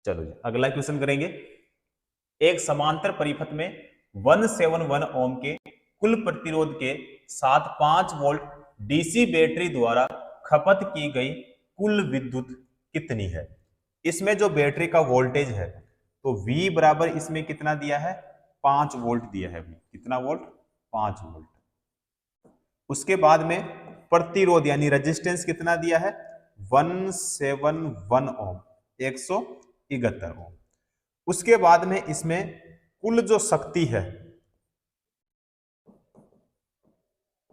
चलो जी अगला क्वेश्चन करेंगे। एक समांतर परिपथ में 171 ओम के कुल प्रतिरोध के साथ 5 वोल्ट डीसी बैटरी द्वारा खपत की गई कुल विद्युत कितनी है। इसमें जो बैटरी का वोल्टेज है तो V बराबर इसमें कितना दिया है 5 वोल्ट दिया है। कितना वोल्ट 5 वोल्ट। उसके बाद में प्रतिरोध यानी रेजिस्टेंस कितना दिया है 171 ओम 171 ओम। उसके बाद में इसमें कुल जो शक्ति है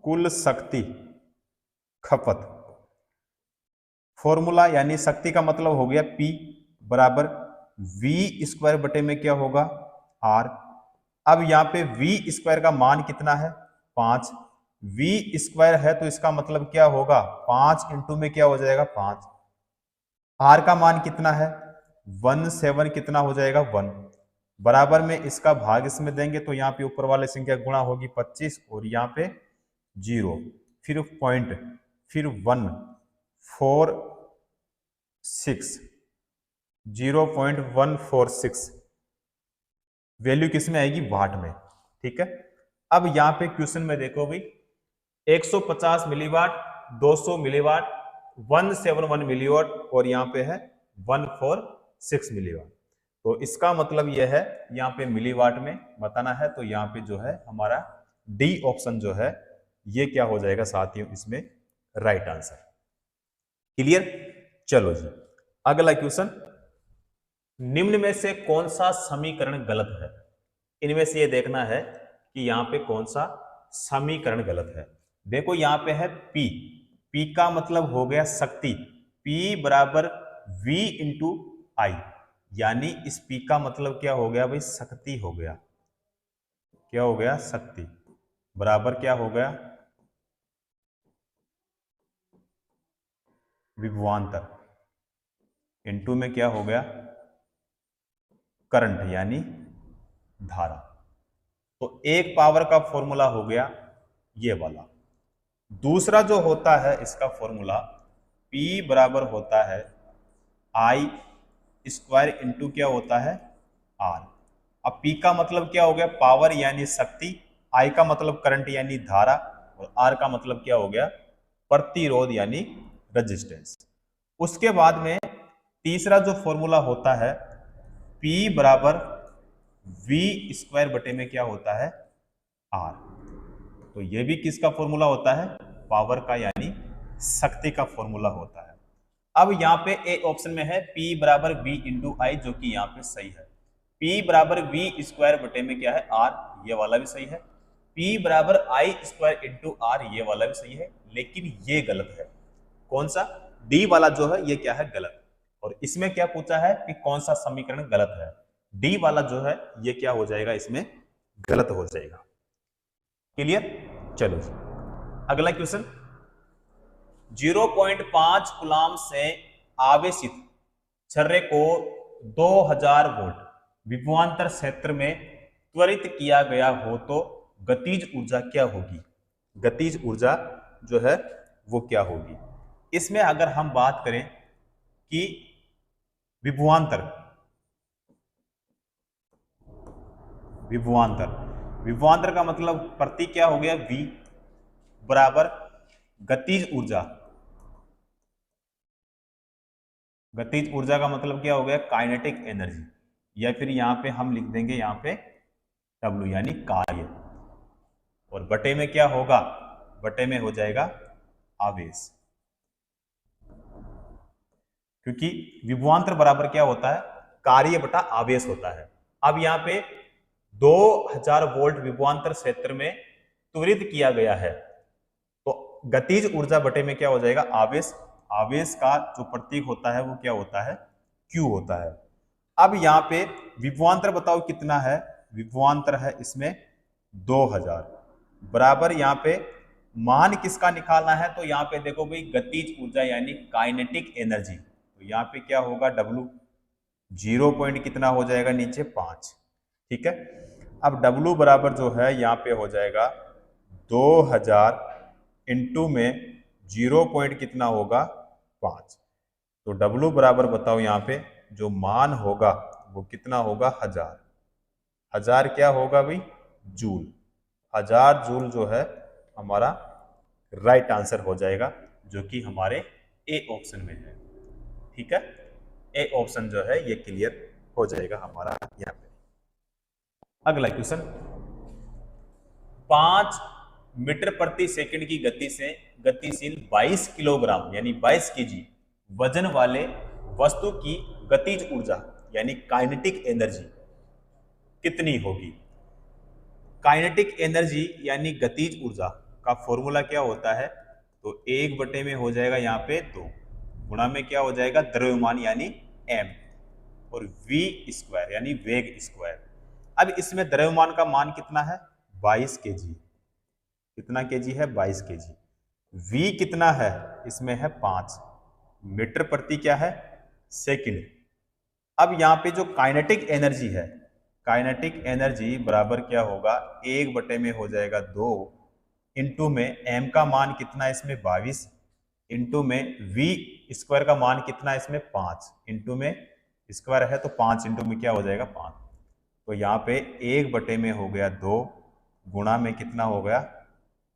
कुल शक्ति खपत फॉर्मूला यानी शक्ति का मतलब हो गया P बराबर V स्क्वायर बटे में क्या होगा R। अब यहां पे V स्क्वायर का मान कितना है 5। V स्क्वायर है तो इसका मतलब क्या होगा 5 इंटू में क्या हो जाएगा 5। R का मान कितना है 17 कितना हो जाएगा 1 बराबर में इसका भाग इसमें देंगे तो यहाँ पे ऊपर वाले संख्या गुणा होगी 25 और यहाँ पे 0 फिर पॉइंट फिर 1 4 6 0.146 वैल्यू किसमें आएगी वाट में। ठीक है। अब यहाँ पे क्वेश्चन में देखो भाई 150 मिलीवाट 200 मिलीवाट 171 मिलीवाट और यहाँ पे है 146 मिलीवाट। तो इसका मतलब यह है यहाँ पे मिलीवाट में बताना है तो यहाँ पे जो है हमारा डी ऑप्शन जो है ये क्या हो जाएगा साथियों इसमें राइट आंसर। क्लियर। चलो जी अगला क्वेश्चन। निम्न में से कौन सा समीकरण गलत है। इनमें से ये देखना है कि यहाँ पे कौन सा समीकरण गलत है। देखो यहाँ पे है P। P का मतलब हो गया शक्ति P बराबर V इंटू आई यानी इस P का मतलब क्या हो गया भाई शक्ति हो गया। क्या हो गया शक्ति बराबर क्या हो गया विभवांतर इंटू में क्या हो गया करंट यानी धारा। तो एक पावर का फॉर्मूला हो गया ये वाला। दूसरा जो होता है इसका फॉर्मूला P बराबर होता है आई स्क्वायर इंटू क्या होता है R। अब P का मतलब क्या हो गया पावर यानी शक्ति, I का मतलब करंट यानी धारा और R का मतलब क्या हो गया प्रतिरोध यानी रेजिस्टेंस। उसके बाद में तीसरा जो फॉर्मूला होता है P बराबर V स्क्वायर बटे में क्या होता है R। तो ये भी किसका फॉर्मूला होता है पावर का यानी शक्ति का फॉर्मूला होता है। अब यहाँ पे ए ऑप्शन में है P बराबर V इंटू आई जो कि यहाँ पे सही है। P बराबर V स्क्वायर बटे में क्या है R ये वाला भी सही है। P बराबर आई स्क्वायर इंटू R ये वाला भी सही है लेकिन ये गलत है। कौन सा D वाला जो है ये क्या है गलत। और इसमें क्या पूछा है कि कौन सा समीकरण गलत है। D वाला जो है ये क्या हो जाएगा इसमें गलत हो जाएगा। क्लियर। चलो अगला क्वेश्चन। 0.5 कूलाम से आवेशित छर्रे को 2000 वोल्ट विभवांतर क्षेत्र में त्वरित किया गया हो तो गतिज ऊर्जा क्या होगी। गतिज ऊर्जा जो है वो क्या होगी। इसमें अगर हम बात करें कि विभवांतर विभवांतर का मतलब प्रतीक क्या हो गया V बराबर गतिज ऊर्जा। गतिज ऊर्जा का मतलब क्या हो गया काइनेटिक एनर्जी या फिर यहां पे हम लिख देंगे यहां पे W यानी कार्य और बटे में क्या होगा बटे में हो जाएगा आवेश। क्योंकि विभवांतर बराबर क्या होता है कार्य बटा आवेश होता है। अब यहाँ पे 2000 वोल्ट विभवांतर क्षेत्र में त्वरित किया गया है तो गतिज ऊर्जा बटे में क्या हो जाएगा आवेश। आवेश का जो प्रतीक होता है वो क्या होता है Q होता है। अब यहाँ पे विभवांतर बताओ कितना है विभवांतर है इसमें 2000 बराबर यहाँ पे मान किसका निकालना है तो यहाँ पे देखो भाई गतिज ऊर्जा यानी काइनेटिक एनर्जी। तो यहाँ पे क्या होगा W 0 पॉइंट कितना हो जाएगा नीचे 5। ठीक है। अब W बराबर जो है यहाँ पे हो जाएगा 2000 इंटू में 0 पॉइंट कितना होगा 5। तो W बराबर बताओ यहाँ पे जो मान होगा वो कितना होगा, 1000। 1000 क्या होगा भाई, जूल। 1000 जूल जो है हमारा राइट आंसर हो जाएगा, जो कि हमारे ए ऑप्शन में है। ठीक है, ए ऑप्शन जो है ये क्लियर हो जाएगा हमारा यहाँ पे। अगला क्वेश्चन, 5 मीटर प्रति सेकंड की गति से गतिशील 22 किलोग्राम यानी 22 केजी वजन वाले वस्तु की गतिज ऊर्जा यानी काइनेटिक एनर्जी कितनी होगी। काइनेटिक एनर्जी यानी गतिज ऊर्जा का फॉर्मूला क्या होता है, तो 1 में हो जाएगा यहाँ पे 2, गुणा में क्या हो जाएगा, द्रव्यमान यानी m, और v स्क्वायर यानी वेग स्क्वायर। अब इसमें द्रव्यमान का मान कितना है, 22 केजी। कितना केजी है, 22 केजी। v कितना है, इसमें है 5 मीटर प्रति क्या है, सेकंड। अब यहाँ पे जो काइनेटिक एनर्जी है, काइनेटिक एनर्जी बराबर क्या होगा, 1 में हो जाएगा 2, इंटू में m का मान कितना है इसमें 22, इंटू में v स्क्वायर का मान कितना है इसमें 5, इंटू में स्क्वायर है तो 5 इंटू में क्या हो जाएगा 5। तो यहाँ पे 1 में हो गया 2, गुणा में कितना हो गया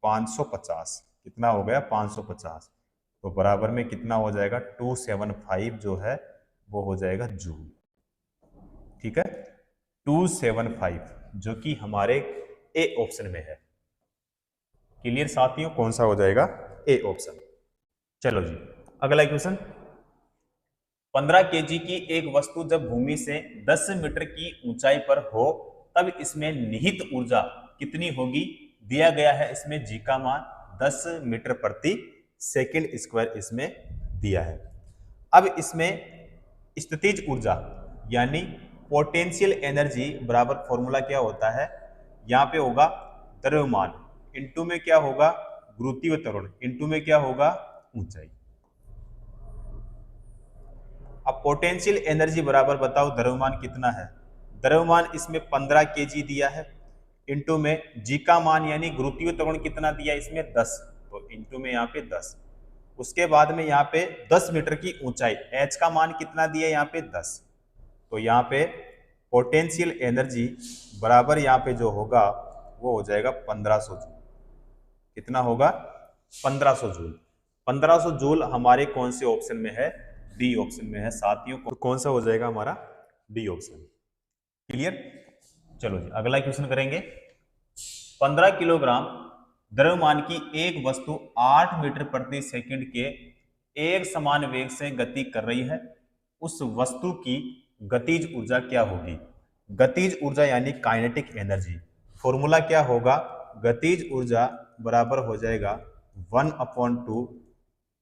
550, कितना हो गया 550, तो बराबर में कितना हो जाएगा 275 जो है वो हो जाएगा जूल। ठीक है, 275 जो कि हमारे ए ऑप्शन में है। क्लियर साथियों, कौन सा हो जाएगा, ए ऑप्शन। चलो जी अगला क्वेश्चन, 15 केजी की एक वस्तु जब भूमि से 10 मीटर की ऊंचाई पर हो तब इसमें निहित ऊर्जा कितनी होगी, दिया गया है इसमें जी का मान 10 मीटर प्रति सेकंड स्क्वायर इसमें दिया है। अब इसमें स्थितिज ऊर्जा यानी पोटेंशियल एनर्जी बराबर फॉर्मूला क्या होता है, यहाँ पे होगा द्रव्यमान इंटू में क्या होगा गुरुत्वीय त्वरण इंटू में क्या होगा ऊंचाई। अब पोटेंशियल एनर्जी बराबर बताओ द्रव्यमान कितना है, द्रव्यमान इसमें 15 केजी दिया है, इंटू में जी का मान यानी गुरुत्वीय त्वरण कितना दिया इसमें 10, तो इंटू में यहाँ पे 10। उसके बाद में यहाँ पे 10 मीटर की ऊंचाई, एच का मान कितना दिया यहाँ पे 10, तो यहाँ पे पोटेंशियल एनर्जी बराबर यहाँ पे जो होगा वो हो जाएगा 1500 जूल। कितना होगा 1500 जूल। 1500 जूल हमारे कौन से ऑप्शन में है, डी ऑप्शन में है साथियों। कौन सा हो जाएगा हमारा, डी ऑप्शन। क्लियर, चलो जी अगला क्वेश्चन करेंगे। 15 किलोग्राम द्रव्यमान की एक वस्तु 8 मीटर प्रति सेकंड के एक समान वेग से गति कर रही है, उस वस्तु की गतिज ऊर्जा क्या होगी। गतिज ऊर्जा यानी काइनेटिक एनर्जी, फॉर्मूला क्या होगा, गतिज ऊर्जा बराबर हो जाएगा 1/2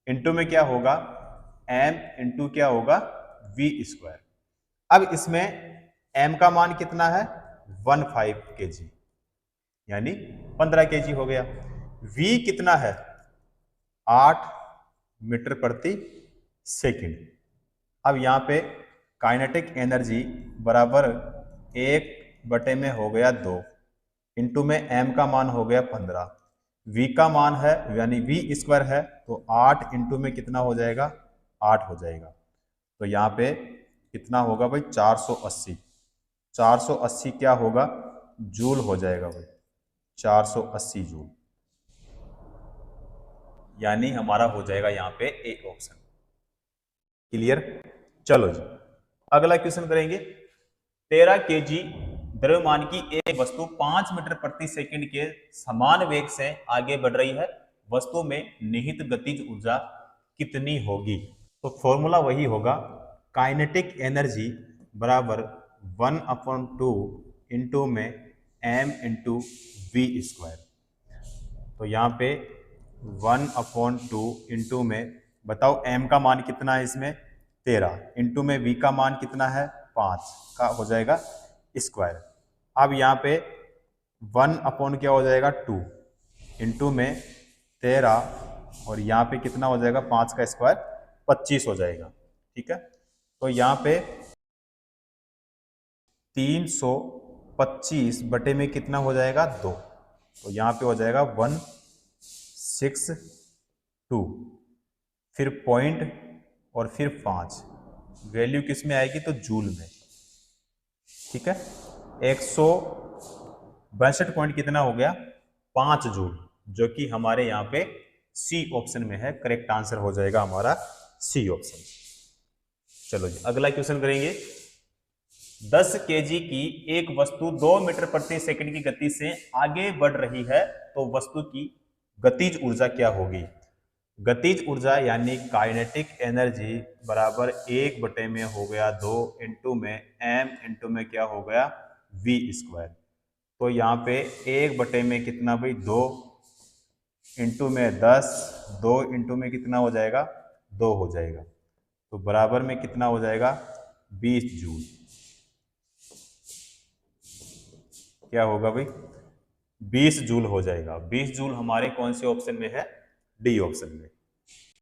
इंटू में क्या होगा m इंटू क्या होगा v स्क्वायर। अब इसमें m का मान कितना है 15 केजी यानी 15 केजी हो गया, v कितना है 8 मीटर प्रति सेकंड। अब यहाँ पे काइनेटिक एनर्जी बराबर 1 में हो गया 2 इंटू में m का मान हो गया 15, v का मान है यानी v स्क्वायर है तो 8 इंटू में कितना हो जाएगा 8 हो जाएगा, तो यहाँ पे कितना होगा भाई 480। 480 क्या होगा जूल हो जाएगा भाई, 480 जूल, यानी हमारा हो जाएगा यहाँ पे ए ऑप्शन। क्लियर, चलो जी अगला क्वेश्चन करेंगे। 13 केजी द्रव्यमान की एक वस्तु 5 मीटर प्रति सेकंड के समान वेग से आगे बढ़ रही है, वस्तु में निहित गतिज ऊर्जा कितनी होगी। तो फॉर्मूला वही होगा काइनेटिक एनर्जी बराबर 1/2 इंटू में m इंटू वी स्क्वायर। तो यहाँ पे 1/2 इंटू में बताओ m का मान कितना है इसमें 13, इंटू में v का मान कितना है 5 का हो जाएगा स्क्वायर। अब यहाँ पे 1 क्या हो जाएगा 2 इंटू में 13 और यहाँ पे कितना हो जाएगा 5 का स्क्वायर 25 हो जाएगा। ठीक है, तो यहाँ पे 325 बटे में कितना हो जाएगा 2, तो यहाँ पे हो जाएगा 162, फिर पॉइंट और फिर 5, वैल्यू किस में आएगी? तो जूल में। ठीक है, 162 पॉइंट कितना हो गया? 5 जूल, जो कि हमारे यहाँ पे सी ऑप्शन में है। करेक्ट आंसर हो जाएगा हमारा सी ऑप्शन। चलो जी, अगला क्वेश्चन करेंगे। 10 केजी की एक वस्तु 2 मीटर प्रति सेकंड की गति से आगे बढ़ रही है, तो वस्तु की गतिज ऊर्जा क्या होगी? गतिज ऊर्जा यानी काइनेटिक एनर्जी बराबर 1 में हो गया 2 इंटू में m इंटू में क्या हो गया? v square. तो यहाँ पे 1 में कितना भाई? 2 इंटू में 10, 2 इंटू में कितना हो जाएगा? 2 हो जाएगा। तो बराबर में कितना हो जाएगा? 20 जूल। क्या होगा भाई? 20 जूल हो जाएगा। 20 जूल हमारे कौन से ऑप्शन में है? डी ऑप्शन में।